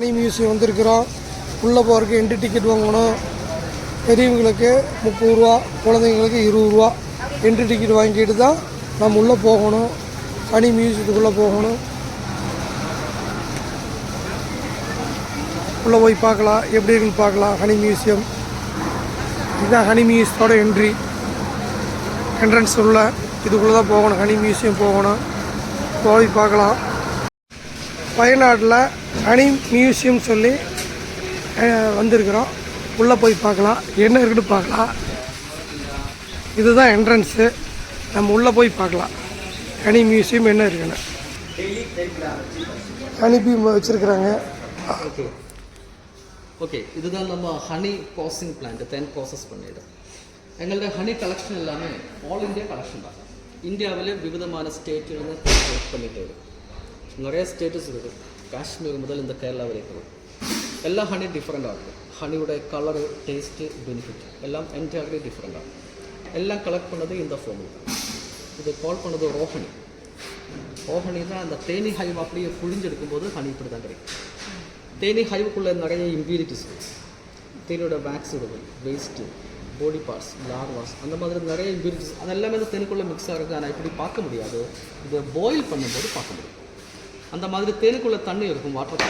Museum வந்திருக்கிறோம். உள்ளே போகிறதுக்கு என்ட்ரி டிக்கெட் வாங்கணும். பெரியவங்களுக்கு 30 ரூபா, குழந்தைங்களுக்கு 20 ரூபா என்ட்ரி டிக்கெட் வாங்கிட்டு தான் நம்ம உள்ளே போகணும். ஹனி மியூசியத்துக்குள்ளே போகணும். உள்ளே போய் பார்க்கலாம், எப்படி இருக்குன்னு பார்க்கலாம். ஹனி மியூசியம் இதுதான். ஹனி மியூசியத்தோட என்ட்ரன்ஸ் உள்ள இதுக்குள்ளே தான் போகணும். ஹனி மியூசியம் போகணும். போய் பார்க்கலாம். வயநாட்டில் ஹனி மியூசியம் சொல்லி வந்திருக்கிறோம். உள்ளே போய் பார்க்கலாம், என்ன இருக்குன்னு பார்க்கலாம். இதுதான் என்ட்ரன்ஸு. நம்ம உள்ளே போய் பார்க்கலாம் ஹனி மியூசியம் என்ன இருக்குன்னு. ஹனி பீ வச்சுருக்குறாங்க. ஓகே, இதுதான் நம்ம ஹனி ப்ராசஸிங் பிளான்ட். 10 ப்ராசஸ் பண்ணிவிடும். எங்களுடைய ஹனி கலெக்ஷன் எல்லாமே ஆல் இந்தியா கலெக்ஷன் தான். இந்தியாவிலே விவிதமான ஸ்டேட்டில் கலெக்ட் பண்ணிட்டு வரும். நிறைய ஸ்டேட்டஸ் இருக்குது. காஷ்மீர் முதல் இந்த கேரளா வரைக்கும் எல்லா ஹனி டிஃப்ரெண்ட்டாக இருக்கும். ஹனியோட கலரு, டேஸ்ட்டு, பெனிஃபிட் எல்லாம் என்டையர்லி டிஃப்ரெண்ட்டாக எல்லாம் கலெக்ட் பண்ணது இந்த ஃபார்மில். இது கால் பண்ணது ரோஹனி. ரோஹனி தான் அந்த தேனி ஹைவ் அப்படியே புழிஞ்செடுக்கும்போது ஹனி இப்படி தான் கிடைக்கும். தேனி ஹைவுக்குள்ளே நிறைய இம்ப்யூரிட்டிஸ் இருக்குது. தேனியோட வேக்ஸ் இருக்குது, வேஸ்ட்டு, பாடி பார்ட்ஸ், லார்வாஸ், அந்த மாதிரி நிறைய இம்ப்யூரிட்டிஸ் அதெல்லாமே இந்த தேனுக்குள்ளே மிக்ஸ் ஆகுது. ஆனால் இப்படி பார்க்க முடியாது. இதை பாயில் பண்ணும்போது பார்க்க முடியும். அந்த மாதிரி தேனுக்குள்ளே தண்ணி இருக்கும், வாட்டர்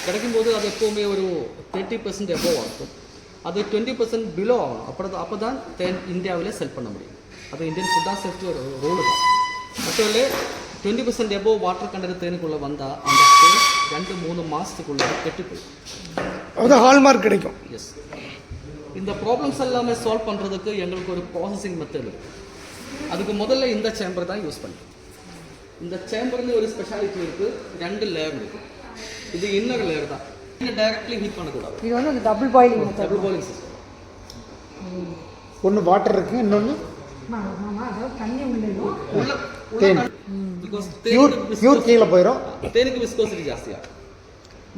கிடைக்கும்போது அது எப்போவுமே ஒரு 30% எபோவ் ஆகும். அது 20% பிலோ ஆகணும். அப்போ தான் தேன் இந்தியாவில் செல் பண்ண முடியும். அது இந்தியன் ஃபுட் அண்ட் சேஃப்டி ஒரு ரோடு தான். மற்றவர்களே 20% எபோவ் வாட்டர் கண்டென்ட் தேனுக்குள்ளே வந்தால் அந்த தேன் 2-3 மாதத்துக்குள்ளே கெட்டு போயிடும். அது ஹால்மார்க் கிடைக்கும். எஸ். இந்த ப்ராப்ளம்ஸ் எல்லாமே சால்வ் பண்ணுறதுக்கு எங்களுக்கு ஒரு ப்ராசஸிங் மெத்தட் இருக்குது. அதுக்கு முதல்ல இந்த சேம்பர் தான் யூஸ் பண்ணுறோம். இந்த சேம்பர்னு ஒரு ஸ்பெஷாலிட்டி இருக்குது. 2 லேயர் இருக்குது. இது இன்னர் லேயர் தான். டைரக்ட்லி ஹீட் பண்ணக்கூடாது. இது வந்து டபுள் பாயிலிங் சிஸ்டம். ஒன்று வாட்டர் இருக்குது, இன்னொன்று தண்ணி பிகாஸ் பியூர் கீழே போயிடும். தேனுக்கு விஸ்கோசிட்டி ஜாஸ்தியாக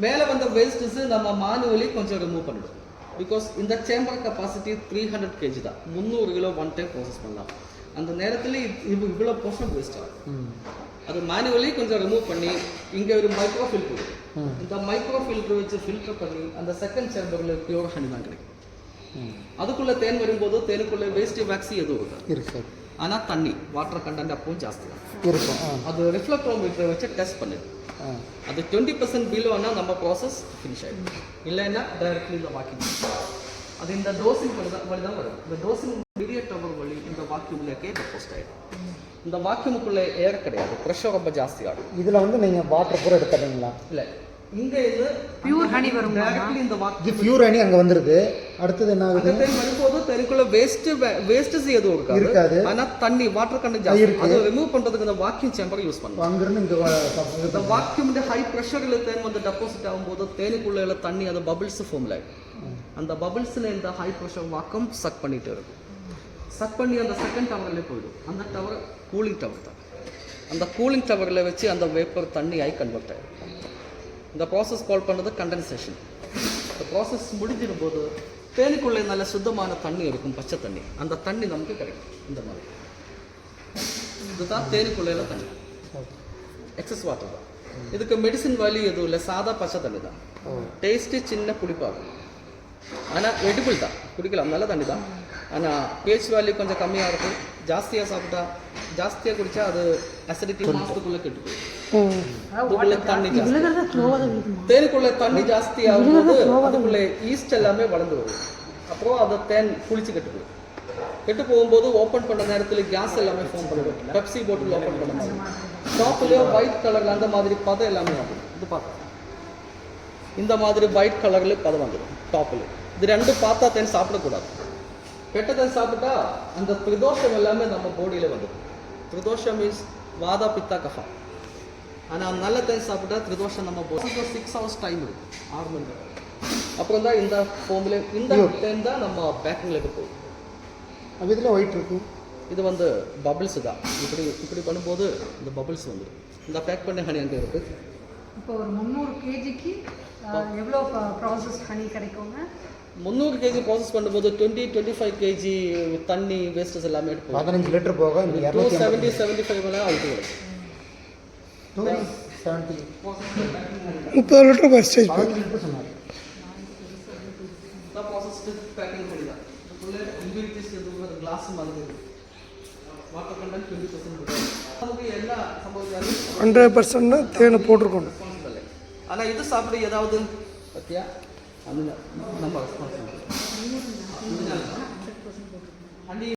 மேலே வந்த வேஸ்ட்ஸ் நம்ம மேனுவலி கொஞ்சம் ரிமூவ் பண்ணிடும். பிகாஸ் இந்த சேம்பர் கெப்பாசிட்டி 300 kg தான். 300 கிலோ ஒன் டைம் ப்ராசஸ் பண்ணலாம். அந்த நேரத்தில் இவ்வளோ போர்ஷன் வேஸ்ட் ஆகும். அது மேனுவலி கொஞ்சம் ரிமூவ் பண்ணி இங்கே ஒரு மைக்ரோ ஃபில்டர் இருக்குது. இந்த மைக்ரோ ஃபில்டர் வச்சு ஃபில்டர் பண்ணி அந்த செகண்ட் சேம்பரில் பியூர் ஹனி தான் கிடைக்கும். அதுக்குள்ளே தேன் வரும்போது தேனுக்குள்ளே வேஸ்ட் வேக்சி எதுவும் இருக்கு. ஆனால் தண்ணி வாட்டர் கண்டென்ட் அப்பவும் ஜாஸ்தி இருக்கும். அது ரிஃப்ளெக்டரோமீட்டரை வச்சு டெஸ்ட் பண்ணிடும். அது 20% பிலோனா நம்ம ப்ராசஸ் ஃபினிஷ் ஆகிடும். இல்லைன்னா டைரக்ட்லி இந்த வாக்கிங் அது இந்த டோசிங் வழி தான் வரும். இந்த டோசிங் மீடியட் டவர் வழி இந்த வாக்யூம்லேயே டெபாசிட் ஆகிடும். இந்த வாக்யூமுக்குள்ளே ஏர் கிடையாது, ப்ரெஷர் ரொம்ப ஜாஸ்தி ஆகும். இதில் வந்து நீங்கள் வாட்டர் பூரா எடுத்துட்டீங்களா? இல்லை, இங்கே இது பியூர் ஹனி வரும். டைரக்ட்லி இந்த வாக்யூம் பியூர் ஹனி அங்கே வந்துருது. அடுத்தது என்ன ஆகுது? வரும்போது தெருக்குள்ள வேஸ்டஸ் எதுவும் இருக்காது. ஆனால் தண்ணி வாட்டர் கண்டென்ட் ஜாஸ்தி. அதை ரிமூவ் பண்ணுறதுக்கு இந்த வாக்யூம் சேம்பர் யூஸ் பண்ணுவோம். அங்கிருந்து இந்த வாக்யூம் ஹை ப்ரெஷரில் தேன் வந்து டெபாசிட் ஆகும்போது தேனுக்குள்ள தண்ணி அது பபிள்ஸ் ஃபார்ம்ல ஆகிடும். அந்த பபிள்ஸில் இந்த ஹை ப்ரெஷர் வாக்கம் சக் பண்ணிட்டு இருக்கும். சக் பண்ணி அந்த செகண்ட் டவர்லேயே போயிடும். அந்த டவர் கூலிங் டவர் தான். அந்த கூலிங் டவரில் வச்சு அந்த வேப்பர் தண்ணியாகி கன்வெர்ட் ஆகிடும். இந்த ப்ராசஸ் கால் பண்ணுறது கண்டென்சேஷன். இந்த ப்ராசஸ் முடிஞ்சிடும் போது தேனுக்குள்ளே நல்ல சுத்தமான தண்ணி இருக்கும், பச்சை தண்ணி. அந்த தண்ணி நமக்கு கிடைக்கும். இந்த மாதிரி இதுதான் தேனுக்குள்ளே தண்ணி, எக்ஸஸ் வாட்டர் தான். இதுக்கு மெடிசின் வேல்யூ எதுவும் இல்லை, சாதா பச்சை தண்ணி தான். டேஸ்ட்டு சின்ன புளிப்பாகும், ஆனால் எடிபிள் தான், குடிக்கலாம், நல்ல தண்ணி தான். ஆனால் பேச் வேல்யூ கொஞ்சம் கம்மியாக இருக்கும். ஜாஸ்தியாக சாப்பிட்டா, ஜாஸ்தியாக குடித்தா அது அசிடிட்டி மாதத்துக்குள்ளே கெட்டு போயிடும். தண்ணி தேனுக்குள்ளே தண்ணி ஜாஸ்தி ஆகும்போது அதுக்குள்ளே ஈஸ்ட் எல்லாமே வளர்ந்து வரும். அப்புறம் அதை தேன் குளிச்சு கெட்டு போயிடும். கெட்டு போகும்போது ஓப்பன் பண்ண நேரத்தில் கேஸ் எல்லாமே ஃபார்ம் பண்ணிடும். பெப்சி போட்டில் ஓப்பன் பண்ணும்போது டாப்லேயோ ஒயிட் கலரில் அந்த மாதிரி பதம் எல்லாமே ஆகும். இது பார்த்தா இந்த மாதிரி ஒயிட் கலரில் பதம் வந்துடும் டாப்பில். இது 2 பார்த்தா தேன் சாப்பிடக்கூடாது. கெட்ட தேன் சாப்பிட்டா அந்த பிரதோஷம் எல்லாமே நம்ம பாடியில் வந்துடும். பிரதோஷம் மீன்ஸ் வாதா பித்தா கஃபா. ஆனால் நல்ல தேன் சாப்பிட்டா பிரதோஷம் நம்ம பாடி 6 hours டைம் இருக்கும், 6 மணி நேரம். அப்புறம் தான் இந்த ஃபார்முலே இந்த தேன் தான் நம்ம பேக்கிங்லேக்கு போகும். அது இதில் ஒயிட் இருக்கும். இது வந்து பபிள்ஸ் தான். இப்படி பண்ணும்போது இந்த பபிள்ஸ் வந்துடும். இந்த பேக் பண்ண ஹனி அங்கே இருக்குது. இப்போ ஒரு 300 kgக்கு எவ்வளோ ப்ராசஸ் ஹனி கிடைக்குங்க? 300 kg ப்ராசஸ் பண்ணும்போது 20-25 kg தண்ணி வேஸ்டஸ் எல்லாமே எடுப்போம். 15 லிட்டர் போக 270-75 அவுட் வரும். 30 லிட்டர் பர் ஸ்டேஜ் பேக்கிங் பண்ணி தான் ஃபுல்லு இம்பியூரிட்டிஸ் எதுவும் கிளாஸ் மாதிரி வாட்டர் கண்டென்ட் 20% நமக்கு என்ன சம்பவிக்காது 100% தேனை போட்டிருக்கணும். ஆனால் இது சாப்பிட ஏதாவது பத்தியா அந்த நம்ம ரெஸ்பான்சிபிலிட்டி அண்டி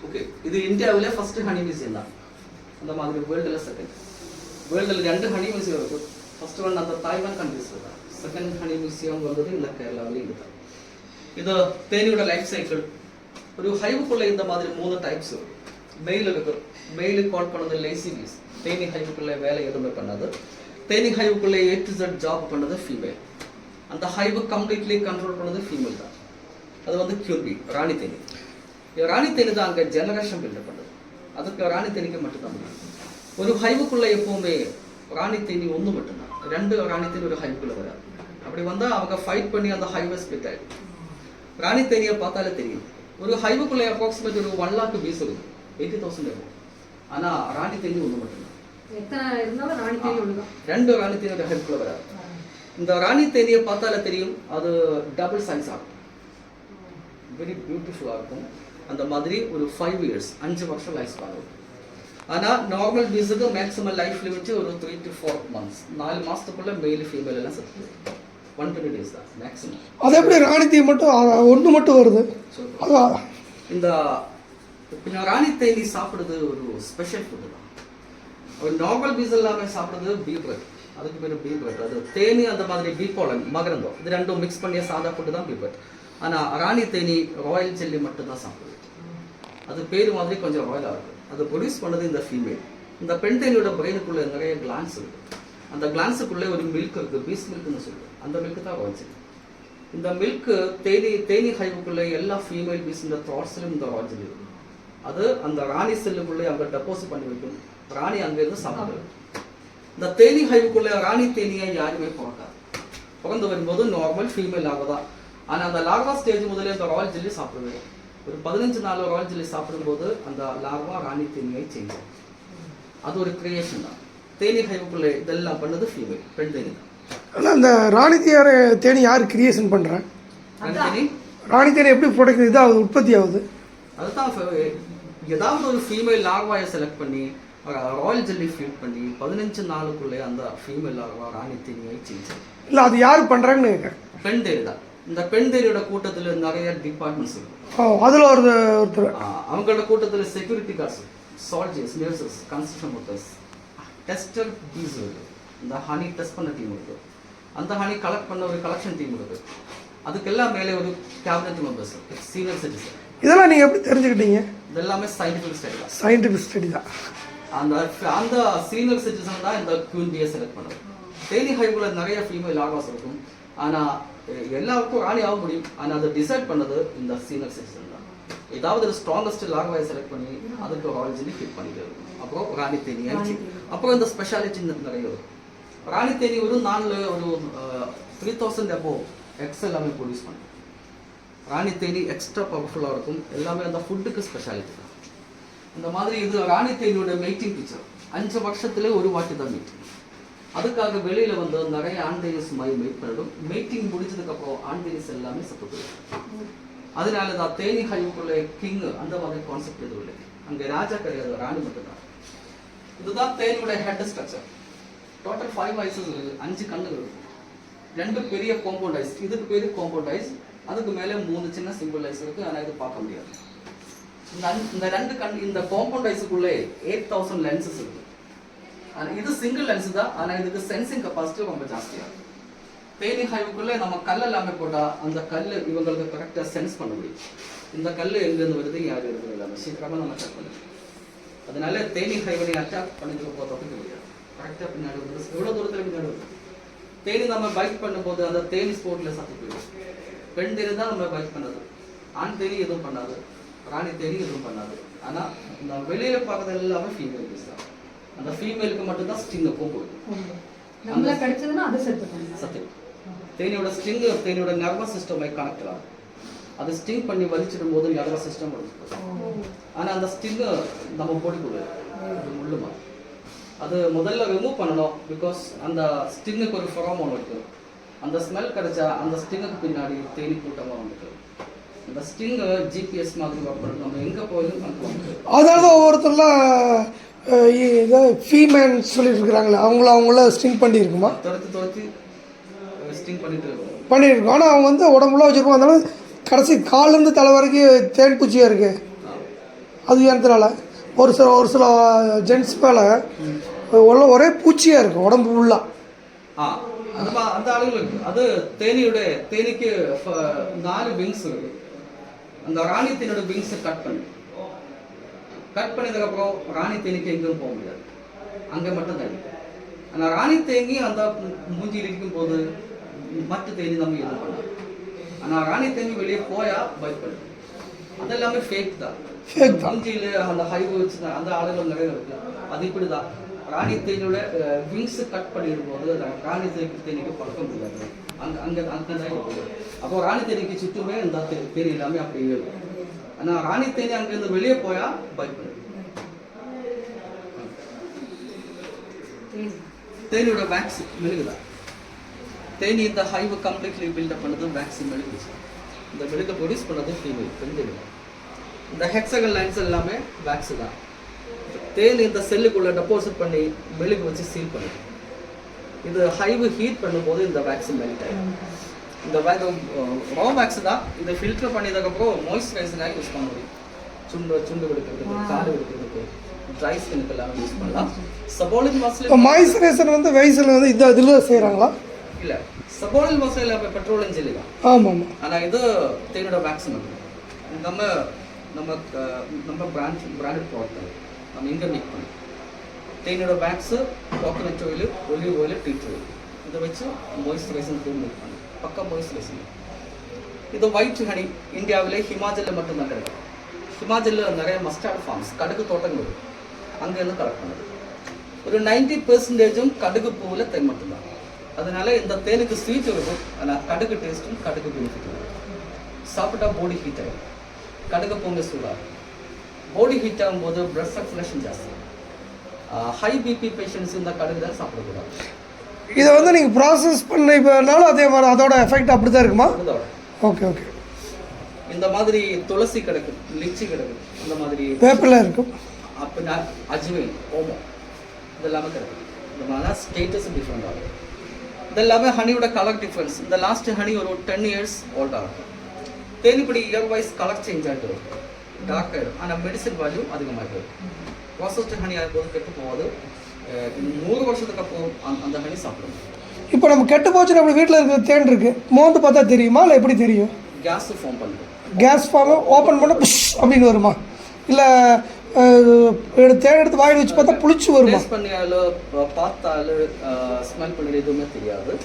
ஓகே இது இந்தியாவிலே ஃபர்ஸ்ட் ஹனி மியூசியம் தான் அந்த மாதிரி வேர்ல்டில் செகண்ட் வேர்ல்டில் 2 ஹனி மியூசியம் இருக்குது. ஃபர்ஸ்ட் ஒன் அந்த தாய்வான் கண்ட்ரீஸில் தான், செகண்ட் ஹனி மியூசியம் வந்தது இந்த கேரளாவில் இதுதான். இது தேனியோட லைஃப் சைக்கிள். ஒரு ஹைவுக்குள்ளே இந்த மாதிரி 3 டைப்ஸ் இருக்குது. மெயில் இருக்குது, மெயிலு கால் பண்ணது லேசி பீஸ், தேனி ஹைவுக்குள்ளே வேலை எதுவுமே பண்ணாது. தேனி ஹைவுக்குள்ளே A to Z ஜாப் பண்ணது ஃபீமேல். அந்த ஹைவு கம்ப்ளீட்லி கண்ட்ரோல் பண்ணது ஃபீமேல் தான். அது வந்து கியூபி ராணி தேனி. ராணி தேனி தான் அங்கே ஜெனரேஷன் பில்ட் பண்ணுது. அதுக்கு ராணி தேனிக்கு மட்டும்தான் முடியும். ஒரு ஹைவுக்குள்ளே எப்பவுமே ராணி தேனி ஒன்று மட்டும்தான், 2 ராணி தேனி ஒரு ஹைவுக்குள்ளே வராது. அப்படி வந்தால் அவங்க ஃபைட் பண்ணி அந்த ஹைவை ஸ்பிட் ஆகிடும். ராணி தேனியை பார்த்தாலே தெரியும். ஒரு ஹைவுக்குள்ளே அப்ராக்சிமேட் ஒரு 1 lakh பீஸ் இருக்குது, 80,000 இருக்கும். ஆனால் ராணி தேனி ஒன்று மட்டும்தான், 2 ராணி தேனி ஒரு ஹைவுக்குள்ளே வராது. இந்த ராணி தேனியை பார்த்தாலே தெரியும், அது டபுள் சைஸ் ஆகும், வெரி பியூட்டிஃபுல்லாக இருக்கும். அந்த மாதிரி ஒரு 5 years 5 வருஷம் லைஃப் ஸ்பான் இருக்கும். ஆனால் நார்மல் பீஸுக்கு மேக்ஸிமம் லைஃப் லிமிட் ஒரு 3 to 4 months, 4 மாதத்துக்குள்ளே மெயில் ஃபீமேல் எல்லாம் செத்து 120 days தான் மேக்ஸிமம். அது எப்படி ராணி தேனி மட்டும் ஒன்று மட்டும் வருது? இந்த ராணி தேனி சாப்பிடுறது ஒரு ஸ்பெஷல் ஃபுட்டு தான். ஒரு நார்மல் பீஸ் எல்லாமே சாப்பிடுறது பீ பிரெட், அதுக்கு பேர் பீ பிரெட். அது தேனி அந்த மாதிரி பீ போலன் மகரந்தம் இது 2 மிக்ஸ் பண்ணிய சாதா ஃபுட்டு தான் பீ பிரெட். ஆனால் ராணி தேனி ராயல் ஜெல்லி மட்டும் தான் சாப்பிடுது. அது பேர் மாதிரி கொஞ்சம் ராயலாக இருக்குது. அது ப்ரொடியூஸ் பண்ணது இந்த ஃபீமேல். இந்த பெண் தேனியோட பிரெயினுக்குள்ளே நிறைய கிளான்ஸ் இருக்குது. அந்த கிளான்ஸுக்குள்ளே ஒரு மில்க் இருக்குது, பீஸ் மில்க்னு சொல்லுது. அந்த மில்க் தான் ராயல் ஜெல்லி. இந்த மில்க்கு தேனி ஹைவுக்குள்ளே எல்லா ஃபீமேல் பீஸ் இந்த த்ராட்ஸ்லையும் இந்த ராயல் ஜெல்லி இருக்குது. அது அந்த ராணி செல்லுக்குள்ளே அங்கே டெபாசிட் பண்ணி வைக்கும். ராணி அங்கேருந்து சாப்பிடுது. இந்த தேனி ஹைவுக்குள்ளே ராணி தேனியை யாருமே பிறக்காது. பிறந்து வரும்போது நார்மல் ஃபீமேல் ஆகுதா. ஆனால் அந்த லார்வா ஸ்டேஜ் முதலே அந்த ராயல் ஜெல்லி சாப்பிடுவேன். ஒரு 15 நாள் ராயல் ஜெல்லி சாப்பிடும்போது அந்த லார்வா ராணி தேனியை சேஞ்ச் ஆகும். அது ஒரு கிரியேஷன் தான். தேனி ஹைவுக்குள்ளே இதெல்லாம் பண்ணது ஃபீமேல், பெண் தேனி தான். ஆனால் அந்த ராணி தேனி யார் கிரியேஷன் பண்ணுறேன்? ராணி தேனி எப்படி ப்ரொடக்ட் இதாகுது, உற்பத்தி ஆகுது? அதுதான் ஏதாவது ஒரு ஃபீமேல் லார்வாயை செலக்ட் பண்ணி ராயல் ஜெல்லி ஃபீட் பண்ணி 15 நாளுக்குள்ளே அந்த ஃபீமேல் லார்வா ராணி தேனியை சேஞ்ச் ஆகும். இல்லை அது யார் பண்ணுறாங்கன்னு கேட்குறேன். பெண் தேனி தான். இந்த பெண் தேனியோட கூட்டத்தில் நிறைய டிபார்ட்மெண்ட்ஸ் இருக்கு. அதில் ஒருத்தர் அவங்களோட கூட்டத்தில் security guards, soldiers, nurses, construction workers, tester bees இருக்கு. இந்த ஹனி டெஸ்ட் பண்ண டீம் இருக்கு. அந்த ஹனி கலெக்ட் பண்ண ஒரு கலெக்ஷன் டீம் இருக்கு. அதுக்கெல்லாம் மேலே ஒரு கேபினட் மெம்பர்ஸ், சீனியர் சிட்டிசன். இதெல்லாம் நீங்கள் எப்படி தெரிஞ்சுக்கிட்டீங்க? இதெல்லாமே சயின்டிஃபிக் ஸ்டடி தான். சயின்டிஃபிக் ஸ்டடி தான். அந்த சீனியர் சிட்டிசன் தான் இந்த QNBயை செலக்ட் பண்ணுறது. தேனி ஹைவுல நிறைய ஃபீமேல் லார்வாஸ் இருக்கும். ஆனால் எல்லாருக்கும் ராணி ஆக முடியும். ஆனால் அதை டிசைட் பண்ணது இந்த சீனியர் சிட்டிசன் தான். ஏதாவது ஒரு ஸ்ட்ராங்கஸ்ட் லார்வாயை செலக்ட் பண்ணி அதுக்கு ராயல் ஜெல்லி ஃபிட் பண்ணிட்டு இருக்கும். அப்புறம் ராணி தேனி ஆயிடுச்சு. அப்புறம் இந்த ஸ்பெஷாலிட்டி நிறைய இருக்கும். ராணி தேனி ஒரு நாளில் ஒரு 3000 above எக்ஸ் எல்லாமே ப்ரொடியூஸ் பண்ணும். ராணி தேனி எக்ஸ்ட்ரா பவர்ஃபுல்லாக இருக்கும். எல்லாமே அந்த ஃபுட்டுக்கு ஸ்பெஷாலிட்டி தான். இந்த மாதிரி இது ராணி தேனியோட மெய்ட்டிங் பிக்சர். 5 வருஷத்துல ஒரு வாட்டி தான் மீட்டிங். அதுக்காக வெளியில வந்து நிறைய ஆண்டைனிஸ் மாதிரி மெயிட் பண்ணிடும். மீட்டிங் முடிச்சதுக்கப்புறம் ஆண்டைனிஸ் எல்லாமே சத்து போயிடும். அதனால தான் தேனி ஹைவுக்குள்ளே கிங் அந்த மாதிரி கான்செப்ட் எதுவும் இல்லை. அங்கே ராஜா கிடையாது, ராணி மட்டும்தான். இதுதான் தேனியோட ஹெட் ஸ்ட்ரக்சர். டோட்டல் 5 ஐசஸ் இருக்குது, 5 கண்ணுகள் இருக்கும். 2 பெரிய காம்பவுண்ட் ஐஸ், இதுக்கு பேர் காம்பவுண்ட் ஐஸ். அதுக்கு மேலே 3 சின்ன சிம்பிள் ஐஸ் இருக்கு. ஆனால் இது பார்க்க முடியாது. இந்த 2 கண் இந்த காம்பவுண்ட் ஐஸுக்குள்ளே 8000 லென்சஸ் இருக்கு. இது சிங்கிள் லென்ஸ் தான். ஆனால் இதுக்கு சென்சிங் கெப்பாசிட்டி ரொம்ப ஜாஸ்தியாக. தேனி ஹைவுக்குள்ளே நம்ம கல் எல்லாமே போட்டால் அந்த கல் இவங்களுக்கு கரெக்டாக சென்ஸ் பண்ண முடியும். இந்த கல் எங்கேருந்து வருது, யார் இருக்குது எல்லாமே சீக்கிரமாக நம்ம செக் பண்ண முடியும். அதனால தேனி ஹைவனை அட்டாக் பண்ணிட்டு போகிறதுக்கு முடியாது. கரெக்டாக பின்னாடி வந்து எவ்வளோ தூரத்தில் பின்னாடி வருது. தேனி நம்ம பைக் பண்ணும்போது அந்த தேனி ஸ்போர்ட்டில் சத்து போயிடும். பெண் தேனி தான் நம்ம பைக் பண்ணது. ஆண் தேனி எதுவும் பண்ணாது, ராணி தேனி எதுவும் பண்ணாது. ஆனால் இந்த வெளியில் பார்க்கறது எல்லாமே ஃபீமேல் பீஸ் தான். அந்த ஃபீமேலுக்கு மட்டும்தான் ஸ்டிங் எப்பவும் கொடுக்கும். நம்மள கிடைச்சதுன்னா அதை செட் பண்ணுங்க. சத்தியம் தேனியோட ஸ்டிங் தேனியோட நர்வஸ் சிஸ்டமை கனெக்ட் ஆகும். அது ஸ்டிங் பண்ணி வலிச்சிடும் போது நர்வஸ் சிஸ்டம் வலிச்சிடும். ஆனால் அந்த ஸ்டிங்கு நம்ம போடிக்குள்ள முள்ளுமா அது முதல்ல ரிமூவ் பண்ணணும். பிகாஸ் அந்த ஸ்டிங்குக்கு ஒரு ஃபெரோமோன் இருக்குது. அந்த ஸ்மெல் கிடைச்சா அந்த ஸ்டிங்குக்கு பின்னாடி தேனி கூட்டமாக வந்துட்டு அந்த ஸ்டிங்கு ஜிபிஎஸ் மாதிரி ஒர்க் பண்ணணும். நம்ம எங்கே போயிடும் அங்கே வந்துட்டு அதனால தான் ஒவ்வொருத்தர்லாம் இதை ஃபீமேல் சொல்லிட்டு இருக்கிறாங்களே அவங்கள ஸ்டிங் பண்ணியிருக்குமா? துரத்தி ஸ்டிங் பண்ணியிருக்கோம். ஆனால் அவங்க வந்து உடம்புல வச்சுருக்கோம். அதனால கடைசி கால்லேருந்து தலை வரைக்கும் தேன் பூச்சியாக இருக்குது. அது ஏன்றனால ஒரு சில ஜென்ட்ஸ் மேலே ஒரே பூச்சியாக இருக்குது உடம்பு ஃபுல்லாக. அந்த ஆளுங்களுக்கு அது தேனிக்கு 4 விங்ஸ் இருக்கு. அந்த ராணி தேனியோட விங்ஸை கட் பண்ணதுக்கப்புறம் ராணி தேனிக்கு எங்கேயும் போக முடியாது, அங்கே மட்டும் தான். ஆனால் ராணி தேங்கி அந்த மூஞ்சியில் இருக்கும் போது மற்ற தேனி நம்ம எதுவும் பண்ணலாம். ஆனால் ராணி தேங்கி வெளியே போயா பயப்படும். அதெல்லாமே ஃபேக் தான். மூஞ்சியில் அந்த ஹைவ் வச்சு அந்த ஆளுகள் நிறைய இருக்கு. அது இப்படி தான் ராணி தேனியோட விங்ஸ் கட் பண்ணிடும் போது ராணி தேனிக்கு பழக்க முடியாது. அங்கே தான் இருக்குது. அப்போ ராணி தேனிக்கு சுற்றுமே இந்த தேனி எல்லாமே அப்படியே இருக்கும். ஆனால் ராணி தேனி அங்கேருந்து வெளியே போயா பயப்படும். தேனியோட வேக்ஸ் மெழுகுதான். தேனி இந்த ஹைவை கம்ப்ளீட்லி பில்டப் பண்ணது வேக்ஸ் மெழுகு. இந்த மெழுகை ப்ரொடியூஸ் பண்ணது ஃபீமேல் பெண்கள். இந்த ஹெக்ஸகன் லைன்ஸ் எல்லாமே வேக்ஸ் தான். தேன் இந்த செல்லுக்குள்ள டெபாசிட் பண்ணி மெழுகு வச்சு சீல் பண்ணுது. இது ஹைவு ஹீட் பண்ணும்போது இந்த வேக்ஸ் மெல்ட் ஆகிடும். இந்த ரா வேக்ஸ் தான் இதை ஃபில்டர் பண்ணியதுக்கப்புறம் மாய்ஸ்சரைசராக யூஸ் பண்ண முடியும். சுண்டு எடுக்கிறதுக்கு, காடு எடுக்கிறதுக்கு, ட்ரை ஸ்கின்னுக்கு எல்லாம் யூஸ் பண்ணலாம். சபோலிக் மசில் மாய்ஸ்சரைசர் வந்து வெய்ஸில் வந்து இதில் செய்கிறாங்களா? இல்லை, சபோலிக் மசில் பெட்ரோலியம் ஜெல்லி தான். ஆமாம். ஆனால் இது தேனோட வேக்ஸ் மட்டும். நம்ம பிராண்டட் ப்ராடக்ட் நம்ம இங்கே மேக் பண்ணோம். தேனோட wax, coconut oil, olive oil, tea oil இதை வச்சு மாய்ஸ்சரைசர் க்ரீம் மேக் பண்ணோம். பக்கா மாய்ஸ்சரைசர். இது ஒயிட் ஹனி இந்தியாவிலே ஹிமாச்சலில் மட்டும்தான் கிடைக்கும். ஹிமாச்சலில் நிறைய மஸ்டார்ட் ஃபார்ம்ஸ் கடுகு தோட்டங்கள் அங்கேருந்து கலெக்ட் பண்ணுது. ஒரு 90% கடுகு பூவில் தேன் மட்டும்தான். அதனால இந்த தேனுக்கு ஸ்வீட் இருக்கும். ஆனால் கடுகு டேஸ்ட்டும் கடுகு பெனிஃபிட் இருக்கும். சாப்பிட்டா பாடி ஹீட் ஆகும். கடுகு பூங்க சூடாகும். பாடி ஹீட் ஆகும்போது பிளட் சர்க்குலேஷன் ஜாஸ்தி. ஹை பிபி பேஷண்ட்ஸ் இந்த கடுகு தான் சாப்பிடக்கூடாது. இதை வந்து நீங்கள் ப்ராசஸ் பண்ணனாலும் அதே மாதிரி அதோட எஃபெக்ட் அப்படி தான் இருக்குமா? ஓகே. இந்த மாதிரி துளசி கிடக்கு, லிச்சி கிடக்கு, இந்த மாதிரி வேப்பிலை இருக்கும், அப்படின்னா அஜ்வைன், ஓமம் இதெல்லாமே கிடக்கு. இந்த மாதிரி ஸ்டேட்டஸ் டிஃப்ரெண்ட் ஆகும். இதெல்லாமே ஹனியோட கலர் டிஃப்ரென்ஸ். இந்த லாஸ்ட் ஹனி ஒரு 10 years ஓல்ட் ஆகும். தேனிப்படி இயர் வைஸ் கலர் சேஞ்ச் ஆகிட்டு வரும், டார்க் ஆகிடும். ஆனால் மெடிசன் வேல்யூ அதிகமாகிட்டு வரும். ப்ராசஸ்டு ஹனி ஆகும்போது கெட்டு போகாது. 100 வருஷத்துக்கு அப்புறம் அந்த ஹனி சாப்பிடணும். இப்போ நம்ம கெட்டு போச்சு, நம்ம வீட்டில் இருக்கிற தேன் இருக்குது, மோந்து பார்த்தா தெரியுமா இல்லை எப்படி தெரியும்? கேஸ் ஃபார்ம் பண்ணுறோம். கேஸ் ஃபார்மை ஓப்பன் பண்ண புஷ் அப்படின்னு வருமா? இல்லை தேன் எடுத்து வாயில் வச்சு பார்த்தா புளிச்சு வருமா? டேஸ்ட் பண்ணியாலும் பார்த்தாலும் ஸ்மெல் பண்ணிட்டு எதுவுமே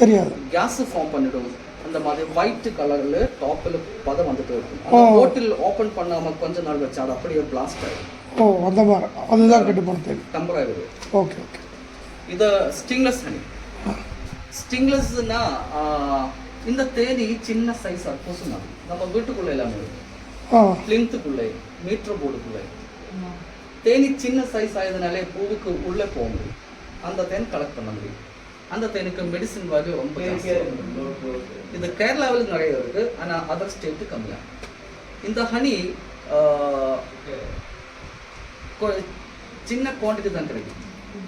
தெரியாது. கேஸ் ஃபார்ம் பண்ணிடும். அந்த மாதிரி ஒயிட் கலரில் டாப்பில் பதம் வந்துட்டு இருக்கும். அந்த பாட்டில் ஓப்பன் பண்ணாமல் கொஞ்ச நாள் வச்சு அது அப்படியே பிளாஸ்ட் ஆகிடும். அந்த மாதிரி அதுதான் கெட்டு போன தேன். டெம்பரரி. ஓகே. இது ஸ்டிங்லெஸ் ஹனி. ஸ்டிங்லெஸ்னா இந்த தேனி சின்ன சைஸ் பூசுனா நம்ம வீட்டுக்குள்ளே எல்லாமே இருக்கும். பிளிந்துக்குள்ளே, மீட்டர் போர்டுக்குள்ளே தேனி சின்ன சைஸ் ஆயதுனாலே பூவுக்கு உள்ளே போக முடியும். அந்த தேன் கலெக்ட் பண்ண முடியும். அந்த தேனுக்கு மெடிசின் வேல்யூ ரொம்ப இது கேரளாவில் நிறைய இருக்குது. ஆனால் அதர் ஸ்டேட்டு கம்மியாக. இந்த ஹனி சின்ன குவான்டிட்டி தான் கிடைக்கும்.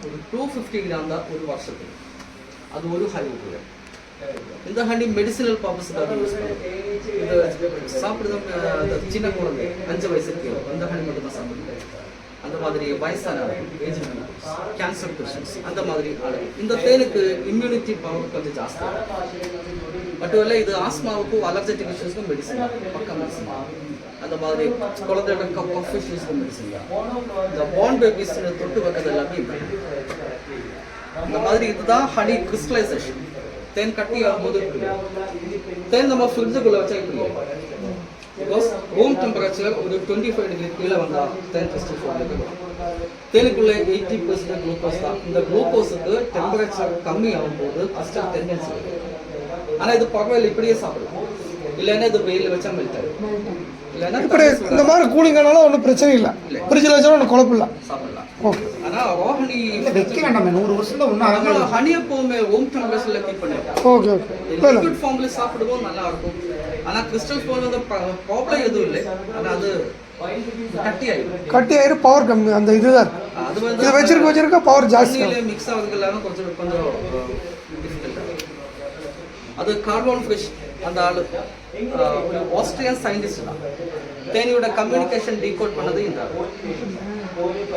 ஒரு 250 கிராம் தான் ஒரு வருஷத்துக்கு. அது ஒரு ஹைவுக்குள்ள. இந்த ஹனி மெடிசினல் பர்பஸ்க்காக யூஸ் பண்ணுவோம். இது சாப்பிடுறது சின்ன குழந்தை 5 வயசுக்கு அந்த ஹனி மட்டும் தான் சாப்பிடுது. அந்த மாதிரி வயசான ஏஜ் கேன்சர் பேஷண்ட்ஸ் அந்த மாதிரி ஆளு. இந்த தேனுக்கு இம்யூனிட்டி பவர் கொஞ்சம் ஜாஸ்தி. மட்டும் இல்லை, இது ஆஸ்மாவுக்கும் அலர்ஜெட்டிக் இஷ்யூஸ்க்கும் மெடிசன், பக்கம் மெடிசன். அந்த மாதிரி குழந்தையோட கஃப் இஷ்யூஸ்க்கும் மெடிசன் தான். இந்த பார்ன் பேபிஸ் தொட்டு வைக்கிறது எல்லாமே இந்த மாதிரி. இதுதான் ஹனி கிறிஸ்டலைசேஷன். தேன் கட்டி ஆகும்போது தேன் நம்ம ஃப்ரிட்ஜுக்குள்ளே வச்சா இப்படி பிகாஸ் ரூம் டெம்பரேச்சர் ஒரு 25 டிகிரி கீழே வந்தால் தேன் கிறிஸ்டல் ஃபார்முக்கு வரும். தேனுக்குள்ளே 80% குளுக்கோஸ் தான். இந்த குளுக்கோஸுக்கு டெம்பரேச்சர் கம்மி ஆகும்போது கிறிஸ்டல் டெண்டன்சி வரும். ஆனால் இது பரவாயில்ல, இப்படியே சாப்பிடலாம். இல்லைன்னா இது வெயில் வச்சா மெல்ட் ஆகிடும். இல்லைன்னா இப்படி இந்த மாதிரி கூலிங்கானால ஒன்றும் பிரச்சனை இல்லை, ஃப்ரிட்ஜில் வச்சாலும் ஒன்றும் குழப்பம் இல்லை. சாப்பிடலாம். ஓகே. ஆனால் ரா ஹனி வைக்க வேண்டாமே, 100 வருஷத்துல ஒன்றும் நம்ம ஹனி எப்பவுமே ரூம் டெம்பரேச்சர்ல கீப் பண்ணிருக்கோம். Okay okay. இல்லை இல்லை, லிக்விட் ஃபார்ம்ல சாப்பிடுவோம் நல்லா இருக்கும். ஆனா கிறிஸ்டல் ஃபார்ம் வந்து ப்ராப்ளம் எதுவும் இல்லை. ஆனா அது கட்டி ஆயிடும். கட்டி ஆயிரும், பவர் கம்மி. அந்த இதுதான் அது இதை வந்து வச்சிருக்க பவர் ஜாஸ்தி. தண்ணியில மிக்ஸ் ஆகுறதுக்கு எல்லாரும் கொஞ்சம் டிஃபிகல்ட் ஆகும். அது கார்பன் ஃபிஷ் அந்த ஆளு ஒரு ஆஸ்திரியன் சயின்டிஸ்ட் தான். தேனியோட கம்யூனிகேஷன் டீகோட் பண்ணது இந்த ஆளு.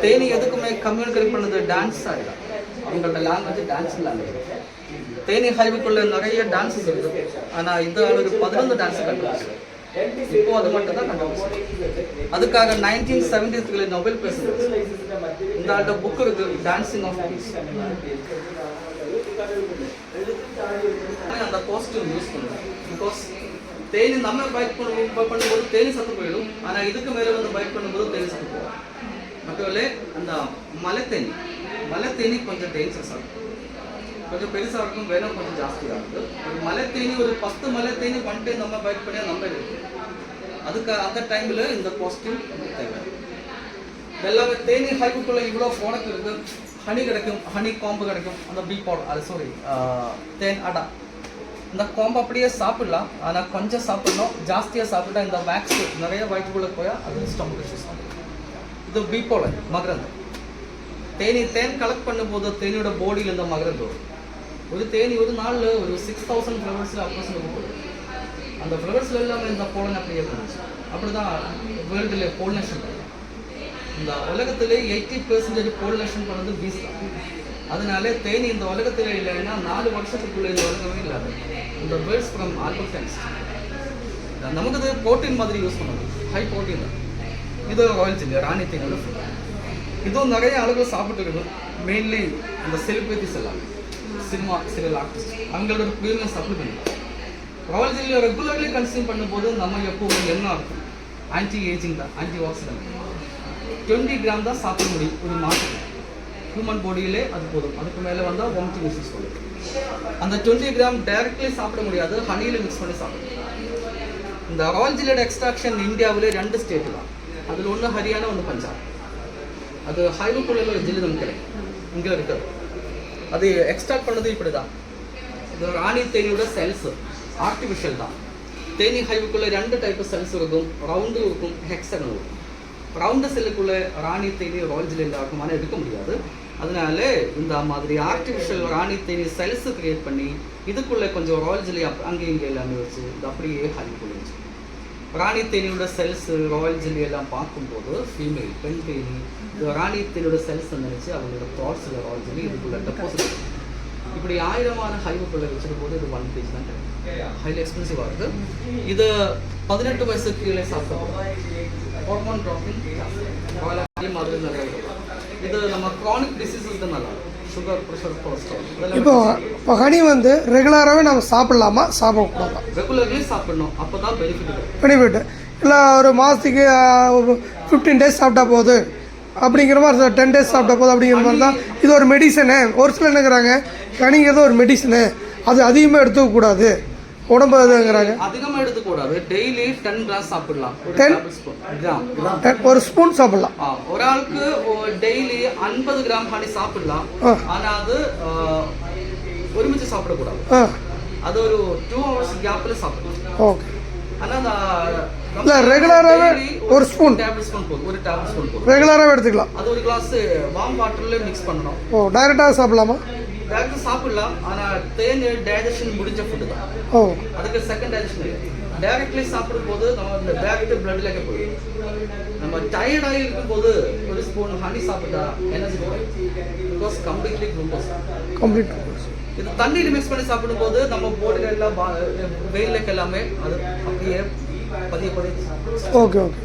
தேனி எதுக்குமே கம்யூனிகேட் பண்ணது டான்ஸ் ஆகிடும். அவங்களோட லாங்குவேஜ் டான்ஸ் லாங்குவேஜ். தேனி ஹைவுக்குள்ள நிறைய டான்ஸஸ் இருக்குது. ஆனால் இந்த ஆள் ஒரு 11 டான்ஸ் கண்டுபிடிச்சு. இப்போ அது மட்டும் தான் கண்டுபிடிச்சு. அதுக்காக 1973 நோபல் பிரைஸ் இந்த ஆள்கிட்ட புக் இருக்கு, டான்சிங் ஆஃப் பீஸ். அந்த காஸ்டியூம் யூஸ் பண்ணுவேன். பிகாஸ் தேனி நம்ம பைக் பண்ணும்போது தேனி சத்து போயிடும். ஆனால் இதுக்கு மேலே வந்து பைக் பண்ணும்போது தேனி சத்து போகும். மட்டும் அந்த மலைத்தேனி கொஞ்சம் டேஞ்சரஸ் ஆகும். கொஞ்சம் பெருசாக இருக்கும், வேணும் கொஞ்சம் ஜாஸ்தியாக இருக்குது. ஒரு மலைத்தேனி ஒரு 10 மலைத்தேனி வந்துட்டு நம்ம பைக் பண்ணி நம்ம இருக்கு. அதுக்கு அந்த டைமில் இந்த காஸ்டியூம் தேவை. எல்லாமே தேனி ஹைவுக்குள்ளே இவ்வளோ ப்ராடக்ட் இருக்குது. ஹனி கிடைக்கும், ஹனி காம்பு கிடைக்கும். அந்த பீ பவுடர், சாரி தேன் அடா, இந்த காம்பு அப்படியே சாப்பிடலாம். ஆனால் கொஞ்சம் சாப்பிடணும். ஜாஸ்தியாக சாப்பிட்டா இந்த வேக்ஸ் நிறைய வயிற்றுக்குள்ளே போயால் அது ஸ்டமக் இஷ்யூஸ் ஆகும். இது பீ பவுடர் மகரந்தம். தேன் கலெக்ட் பண்ணும்போது தேனியோட பாடியில் இந்த மகரந்தம் வரும். ஒரு தேனி ஒரு நாளில் ஒரு 6000 ஃப்ளவர்ஸில் அப்ரோஸ் போகுது. அந்த ஃப்ளவர்ஸில் எல்லாமே இந்த போலன் அப்படியே பண்ணுச்சு. அப்படி தான் வேர்ல்டில் போலினேஷன் பண்ணுது. இந்த உலகத்திலே 80% போலினேஷன் பண்ணது பீஸ் தான். அதனால தேனி இந்த உலகத்தில் இல்லைன்னா 4 வருஷத்துக்குள்ளே இந்த உலகமே இல்லாது. இந்த பேர்ட்ஸ் ஃப்ரம் ஆல்பர்ட் ஐன்ஸ்டைன் நமக்கு இது ப்ரோட்டீன் மாதிரி யூஸ் பண்ணணும், ஹை ப்ரோட்டீன் தான். இது ராயல் ஜெல்லி, ராணி தேனோட ஃபுட். இதுவும் நிறைய ஆளுகள் சாப்பிட்டு மெயின்லி இந்த செலிபிரிட்டிஸ் எல்லாம், சினிமா சீரியல் ஆர்டிஸ்ட், அவங்களோட ஒரு ப்ரீமியம் சப்ளிமெண்ட். ராயல் ஜெல்லியை ரெகுலர்லி கன்சியூம் பண்ணும்போது நம்ம எப்போவும் என்ன இருக்கும், ஆன்டி ஏஜிங் தான், ஆன்டி ஆக்சிடென்ட். 20 கிராம் தான் சாப்பிட முடியும் ஒரு மாதத்துக்கு. ஹியூமன் பாடியிலே அது போதும். அதுக்கு மேலே வந்தால் வாமிட்டிங் இஷ்யூஸ் வரும். அந்த 20 கிராம் டைரக்ட்லி சாப்பிட முடியாது, ஹனியில் மிக்ஸ் பண்ணி சாப்பிடணும். இந்த ராயல் ஜெல்லியோட எக்ஸ்ட்ராக்ஷன் இந்தியாவிலே 2 ஸ்டேட்டு தான். அதில் ஒன்று ஹரியானா, ஒன்று பஞ்சாப். அது ஹைவுக்குள்ள ஒரு ஜெல்லி நமக்கு கிடைக்கும், இங்கே இருக்குது. அது எக்ஸ்ட்ராக்ட் பண்ணது இப்படி தான். இது ராணி தேனியோட செல்ஸ் ஆர்டிஃபிஷியல் தான். தேனி ஹைவுக்குள்ளே 2 டைப் செல்ஸ் இருக்கும், ரவுண்டு இருக்கும், ஹெக்ஸகன் இருக்கும். ரவுண்டு செல்லுக்குள்ளே ராணி தேனி ராயல் ஜெல்லி இருக்கும், ஆனால் எடுக்க முடியாது. அதனால இந்த மாதிரி ஆர்டிஃபிஷியல் ராணி தேனி செல்ஸ் கிரியேட் பண்ணி இதுக்குள்ளே கொஞ்சம் ராயல் ஜெல்லி அங்கே இங்கே எல்லாமே வச்சு இது அப்படியே ஹைவுக்குள்ளே வச்சு ராணி தேனியோட செல்ஸ் ராயல் ஜெல்லி எல்லாம் பார்க்கும்போது ஃபீமேல் பெண் தேனி ராணி தேனியோட செல்ஸ் நினச்சி அவங்களோட ப்ராட்ஸில் ராயல் ஜெல்லி இதுக்குள்ளே டெபாசிட். இப்படி 1000 ஹைவுக்குள்ளே வச்சிருக்கும் போது இது 1 kg தான் கிடைக்கும். ஹைலி எக்ஸ்பென்சிவாக இருக்குது. இது 18 வயசு கீழே சாப்பிடுவோம். ஹார்மோன் ட்ராப்பிங் அதே மாதிரி நிறைய இருக்கும். இது நம்ம க்ரானிக் டிசீஸுக்கு நல்லா இருக்கும். Sugar, pressure, cholesterol. இப்போ ஹனி வந்து ரெகுலராகவே நம்ம சாப்பிடலாமா, சாப்பிடக்கூடாதா? ரெகுலர்லி சாப்பிடணும், அப்போ தான் பெனிஃபிட். பெனிஃபிட் இல்லை ஒரு மாதத்துக்கு 15 டேஸ் சாப்பிட்டா போகுது அப்படிங்கிற மாதிரி, 10 டேஸ் சாப்பிட்டா போதும் அப்படிங்கிற மாதிரி தான். இது ஒரு மெடிசனு. ஒரு சிலர் என்னங்கிறாங்க ஹனிங்கிறது ஒரு மெடிசனு, அது அதிகமாக எடுத்துக்கக்கூடாது உடம்பு அதுங்கிறாங்க. அதிகமாக எடுத்துக்கூடாது. டெய்லி 10 கிராம் சாப்பிடலாம். 10 ஒரு ஸ்பூன் சாப்பிடலாம். ஒரு ஆளுக்கு டெய்லி 50 கிராம் ஹனி சாப்பிடலாம். ஆனால் அது ஒருமிச்சு சாப்பிடக்கூடாது. அது ஒரு 2 hours கேப்பில் சாப்பிடலாம். ஓகே. ஆனால் இல்லை ரெகுலராகவே ஒரு ஸ்பூன், டேபிள் ஸ்பூன் போதும். ஒரு டேபிள் ஸ்பூன் போதும். ரெகுலராகவே எடுத்துக்கலாம். அது ஒரு கிளாஸ் வார்ம் வாட்டரில் மிக்ஸ் பண்ணணும். ஓ, டைரெக்டாக சாப்பிடலாமா? டேரக்டாக சாப்பிடலாம். ஆனால் தேன் டைஜஷன் முடிஞ்ச ஃபுட்டு தான். ஓ, அதுக்கு செகண்ட் டைஜஷன் இல்லை. டைரக்ட்லி சாப்பிடும்போது நம்ம இந்த டேரக்ட் பிளட்லேயே போயிடும். நம்ம டயர்டாகி இருக்கும்போது ஒரு ஸ்பூன் ஹனி சாப்பிட்டா எனர்ஜி போயிடும். Because completely glucose. கம்ப்ளீட். இது தண்ணியில் மிக்ஸ் பண்ணி சாப்பிடும்போது நம்ம பாடியில் எல்லாம் வெயிலுக்கு எல்லாமே அது அப்படியே பதிய. Okay okay.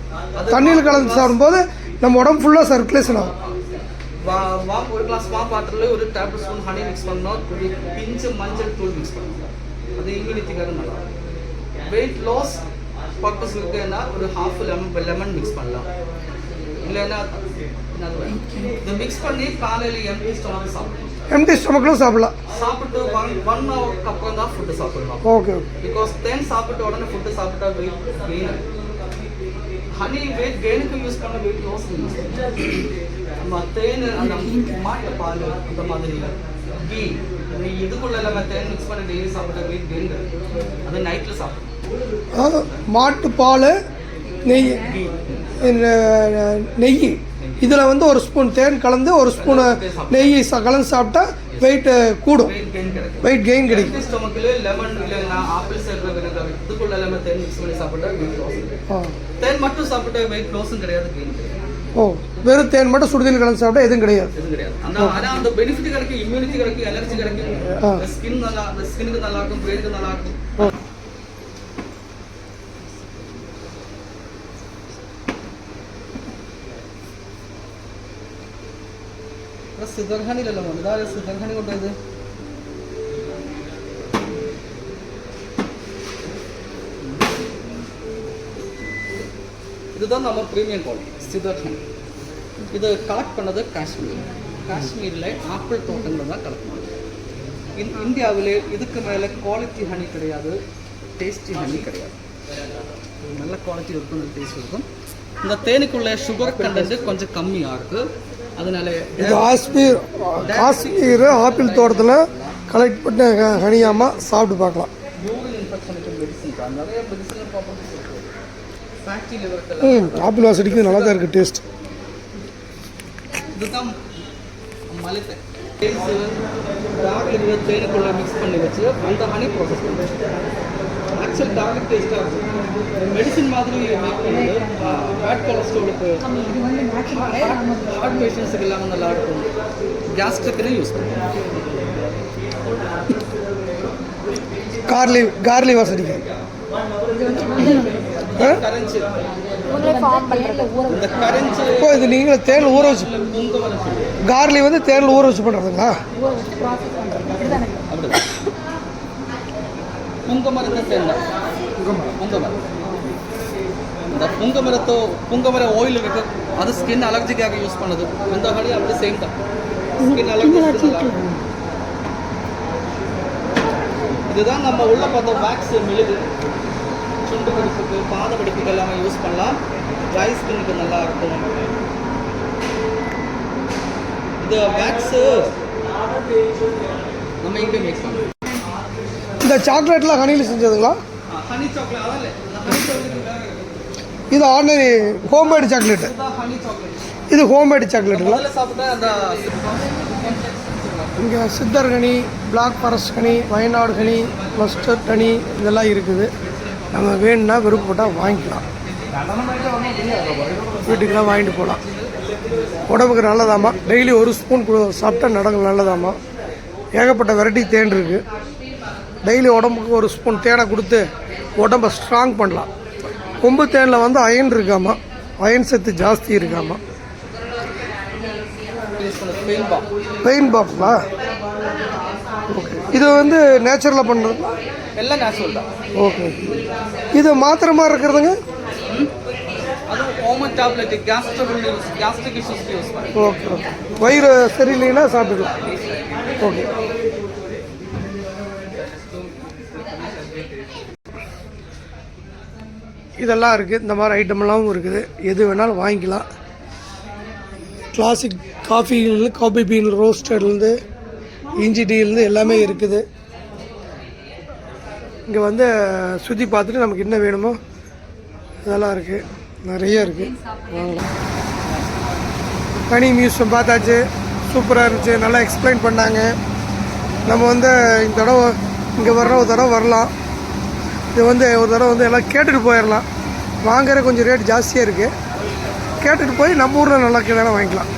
தண்ணியில் கலந்து சாப்பிடும்போது நம்ம உடம்பு ஃபுல்லாக சர்க்குலேஷன் ஆகும். ஒரு கிளாஸ் வாம் வாட்டரில் ஒரு டேபிள் ஸ்பூன் ஹனி மிக்ஸ் பண்ணோம், ஒரு பிஞ்சு மஞ்சள் தூள் மிக்ஸ் பண்ணணும். அது இம்யூனிட்டிக்காக நல்லா இருக்கும். வெயிட் லாஸ் பர்பஸ் இருக்குன்னா ஒரு ஹாஃப் லெமன் மிக்ஸ் பண்ணலாம். இல்லைன்னா இதை மிக்ஸ் பண்ணி காலையில் எம்டி ஸ்டொமக் சாப்பிடலாம். எம்டி ஸ்டொமக்கில் சாப்பிடலாம். சாப்பிட்டு 1 ஹவருக்கு அப்புறம் தான் ஃபுட்டு சாப்பிடலாம். ஓகே. பிகாஸ் தேன் சாப்பிட்ட உடனே ஃபுட்டு சாப்பிட்டா வெயிட் கெயின். ஹனி வெயிட் கெயினுக்கு யூஸ் பண்ண வெயிட் லாஸ் யூஸ் நம்ம தேன் அந்த மாட்டு பால் அந்த மாதிரி கீ இதுக்குள்ள நம்ம தேன் மிக்ஸ் பண்ணி டெய்லி சாப்பிட்டா வெயிட் கெயின் அது நைட்டில் சாப்பிடணும். மாட்டு பால் நெய் நெய் இதில் வந்து ஒரு ஸ்பூன் தேன் கலந்து ஒரு ஸ்பூனு நெய் கலந்து சாப்பிட்டா வெயிட் கூடும், வெயிட் கெயின் கிடைக்கும். ஸ்டொமக்கில் லெமன் இல்லைன்னா ஆப்பிள் சைடில் விnegar இதுக்குள்ள எல்லாமே தேன் மிக்ஸ் பண்ணி சாப்பிட்டா வெயிட் லாஸ். தேன் மட்டும் சாப்பிட்டா வெயிட் லாஸும் கிடையாது, கெயின் கிடையாது. ஓ, வெறும் தேன் மட்டும் சுடுதண்ணி கலந்து சாப்பிட்டா எதுவும் கிடையாது. ஆனால் அந்த பெனிஃபிட் கிடைக்கும், இம்யூனிட்டி கிடைக்கும், எனர்ஜி கிடைக்கும், ஸ்கின் நல்லா, அந்த ஸ்கின்னுக்கு நல்லா இருக்கும், பிரெயினுக்கு நல்லா இருக்கும். സിദ്ധർഹണിയിലല്ലോ ഇതാ സിദ്ധർഹണി കൊണ്ടത്. இதுதான் நம்ம ப்ரீமியம் குவாலிட்டி சிதர்ஹனி. இது கலெக்ட் பண்ணது காஷ்மீரில் ஆப்பிள் தோட்டங்கள் தான் கலெக்ட் பண்ணுது. இந்தியாவிலே இதுக்கு மேலே குவாலிட்டி ஹனி கிடையாது, டேஸ்டி ஹனி கிடையாது. நல்ல குவாலிட்டி இருக்கும், நல்ல டேஸ்ட் இருக்கும். இந்த தேனுக்குள்ளே சுகர் கண்டென்ட் கொஞ்சம் கம்மியாக இருக்குது. அதனால இது காஷ்மீர் ஆப்பிள் தோட்டத்தில் கலெக்ட் பண்ண ஹனியாமா சாப்பிட்டு பார்க்கலாம். யூரின் இன்ஃபெக்ஷனுக்கு மெடிசன் தான், நிறைய மெடிசனல் ப்ராப்பர்ட்டிஸ் இருக்குது. ஃபேட்டி லிவருக்கு ஆப்பிள் வாசடிக்கு நல்லா தான் இருக்குது டேஸ்ட். இதுதான் மலைத்தை தேனுக்குள்ளே மிக்ஸ் பண்ணி வச்சு அந்த ஹனி ப்ராசஸ் பண்ணுறது. ஆக்சுவல் டார்க் டேஸ்ட்டாக இருக்கும், மெடிசின் மாதிரி மேக் பண்ணுறது. பேட் கொலஸ்ட்ராலுக்கு, ஹார்ட் பேஷண்ட்ஸுக்கு எல்லாமே நல்லா இருக்கும். கேஸ்ட்ரிக்குன்னு யூஸ் பண்ணுவோம். கார்லி வாசடிக்கு கரஞ்சி இந்த கரஞ்சி இப்போ இது நீங்கள் தேனில் ஊற வச்சு கார்லி வந்து தேனில் ஊற வச்சு பண்ணுறதுங்களா? அப்படிதான். புங்கமரத்தை சேர்ந்த புங்கமரம், இந்த புங்கமர ஆயில் இருக்கு, அது ஸ்கின் அலர்ஜிக்காக யூஸ் பண்ணது. அந்த ஹனி அப்படி சேம் தான், ஸ்கின் அலர்ஜி. இதுதான் நம்ம உள்ள பார்த்த வேக்ஸ் மெழுகு. சுண்டு பிடிப்புக்கு, பாத பிடிப்புக்கு எல்லாமே யூஸ் பண்ணலாம். ட்ரை ஸ்கின்னுக்கு நல்லா இருக்கும். இது வேக்ஸு நம்ம இங்கே மேக் பண்ணலாம். இந்த சாக்லேட்லாம் ஹனியில் செஞ்சதுங்களா? ஹனி சாக்லேட் அதான் இல்லை, ஹனி சாக்லேட் இது ordinary homemade chocolate. Honey chocolate இது ஹோம்மேடு சாக்லேட்டுங்களா? முதல்ல சாப்பிட்டா அந்த இங்கே சித்தர் honey, black forest honey, Wayanad honey, mustard honey இதெல்லாம் இருக்குது. நம்ம வேணும்னா விருப்பப்பட்டால் வாங்கிக்கலாம், வீட்டுக்கெல்லாம் வாங்கிட்டு போகலாம். உடம்புக்கு நல்லதாம்மா. டெய்லி ஒரு ஸ்பூன் சாப்பிட்டா நல்லதாம்மா. ஏகப்பட்ட வெரைட்டி தேன் இருக்குது. டெய்லி உடம்புக்கு ஒரு ஸ்பூன் தேனை கொடுத்து உடம்பை ஸ்ட்ராங் பண்ணலாம். கொம்பு தேனில் வந்து அயன் இருக்காமா, அயன் சத்து ஜாஸ்தி இருக்காமா. பெயின் பாப்ங்களா? ஓகே. இது வந்து நேச்சுரலாக பண்ணுறது எல்லாம் நேச்சுரல் தான். ஓகே. இது மாத்திரை மாதிரி இருக்கிறதுங்க? அது ஹோமன் டேப்லெட், கேஸ்ட்ரிக் இஷ்யூஸ்க்கு யூஸ் பண்ணுறோம். Okay okay. வயிறு சரியில்லைன்னா சாப்பிட்டுக்கலாம். ஓகே. இதெல்லாம் இருக்குது, இந்த மாதிரி ஐட்டமெல்லாம் இருக்குது. எது வேணாலும் வாங்கிக்கலாம். கிளாசிக் காஃபி பீன் ரோஸ்டட்லேருந்து இஞ்சி டீலேருந்து எல்லாமே இருக்குது. இங்கே வந்து சுற்றி பார்த்துட்டு நமக்கு என்ன வேணுமோ இதெல்லாம் இருக்குது, நிறைய இருக்குது, வாங்கலாம். ஹனி மியூசியம் பார்த்தாச்சு, சூப்பராக இருந்துச்சு, நல்லா எக்ஸ்பிளைன் பண்ணாங்க. நம்ம வந்து இந்த தடவை இங்கே ஒரு தடவை வரலாம். இது வந்து ஒரு தடவை வந்து எல்லாம் கேட்டுட்டு போயிடலாம். வாங்குற கொஞ்சம் ரேட் ஜாஸ்தியாக இருக்குது, கேட்டுட்டு போய் நம்ம ஊரில் நல்லா கீழே வாங்கிக்கலாம்.